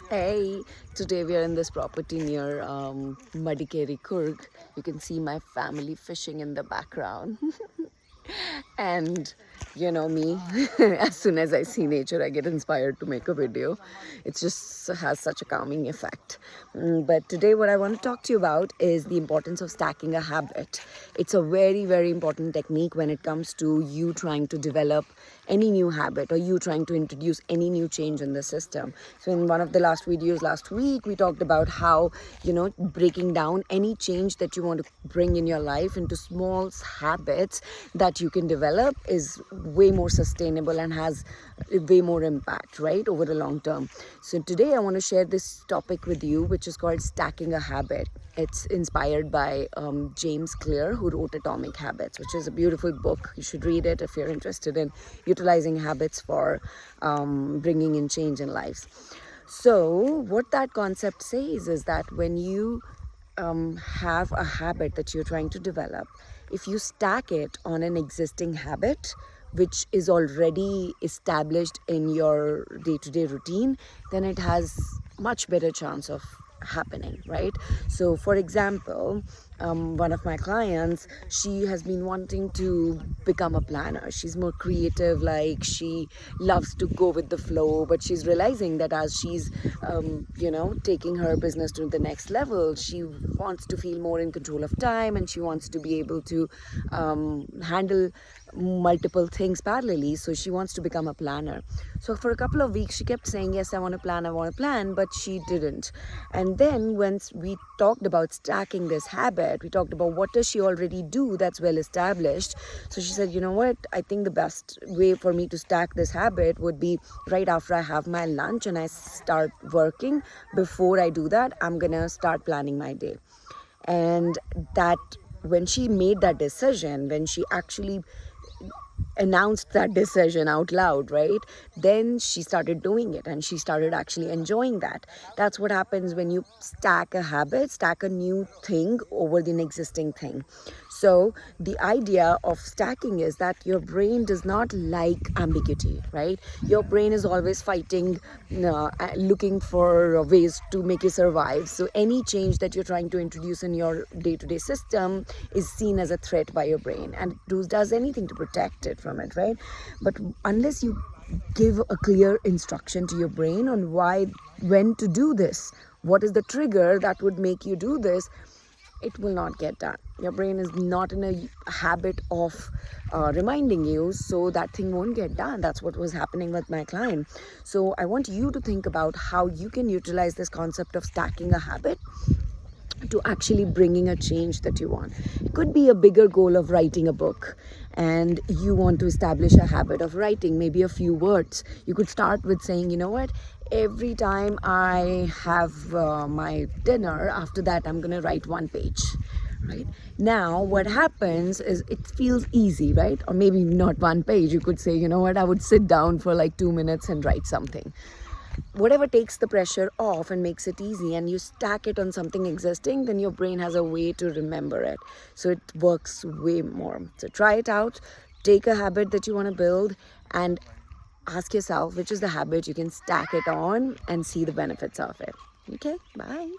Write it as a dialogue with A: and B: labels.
A: Hey, today we are in this property near Madikeri, Kurg. You can see my family fishing in the background. And you know me, as soon as I see nature, I get inspired to make a video. It just has such a calming effect. But today, what I want to talk to you about is the importance of stacking a habit. It's a very, very important technique when it comes to you trying to develop any new habit or you trying to introduce any new change in the system. So, in one of the last videos last week, we talked about how, breaking down any change that you want to bring in your life into small habits that you can develop is way more sustainable and has way more impact, right, over the long term. So today I want to share this topic with you, which is called stacking a habit. It's inspired by James Clear, who wrote Atomic Habits, which is a beautiful book. You should read it if you're interested in utilizing habits for bringing in change in lives. So what that concept says is that when you have a habit that you're trying to develop, if you stack it on an existing habit which is already established in your day-to-day routine, then it has much better chance of happening, right? So for example, one of my clients, she has been wanting to become a planner. She's more creative, like she loves to go with the flow, but she's realizing that as she's taking her business to the next level, she wants to feel more in control of time, and she wants to be able to handle multiple things parallelly. So she wants to become a planner. So for a couple of weeks she kept saying, yes, I want to plan, but she didn't. And then once we talked about stacking this habit, we talked about what does she already do that's well established. So she said, you know what, I think the best way for me to stack this habit would be right after I have my lunch and I start working. Before I do that, I'm gonna start planning my day. And that, when she made that decision, when she actually announced that decision out loud, right, then she started doing it and she started actually enjoying that. That's what happens when you stack a habit, stack a new thing over the existing thing. So the idea of stacking is that your brain does not like ambiguity, right? Your brain is always fighting, looking for ways to make you survive. So any change that you're trying to introduce in your day-to-day system is seen as a threat by your brain, and it does anything to protect it from it, right? But unless you give a clear instruction to your brain on when to do this, what is the trigger that would make you do this, it will not get done. Your brain is not in a habit of reminding you, so that thing won't get done. That's what was happening with my client. So I want you to think about how you can utilize this concept of stacking a habit to actually bringing a change that you want. It could be a bigger goal of writing a book, and you want to establish a habit of writing maybe a few words. You could start with saying, you know what, every time I have my dinner, after that I'm gonna write 1 page. Right now what happens is it feels easy, right? Or maybe not 1 page, you could say, you know what, I would sit down for like 2 minutes and write something. Whatever takes the pressure off and makes it easy, and you stack it on something existing, then your brain has a way to remember it. So it works way more. So try it out, take a habit that you want to build, and ask yourself which is the habit you can stack it on and see the benefits of it. Okay, bye.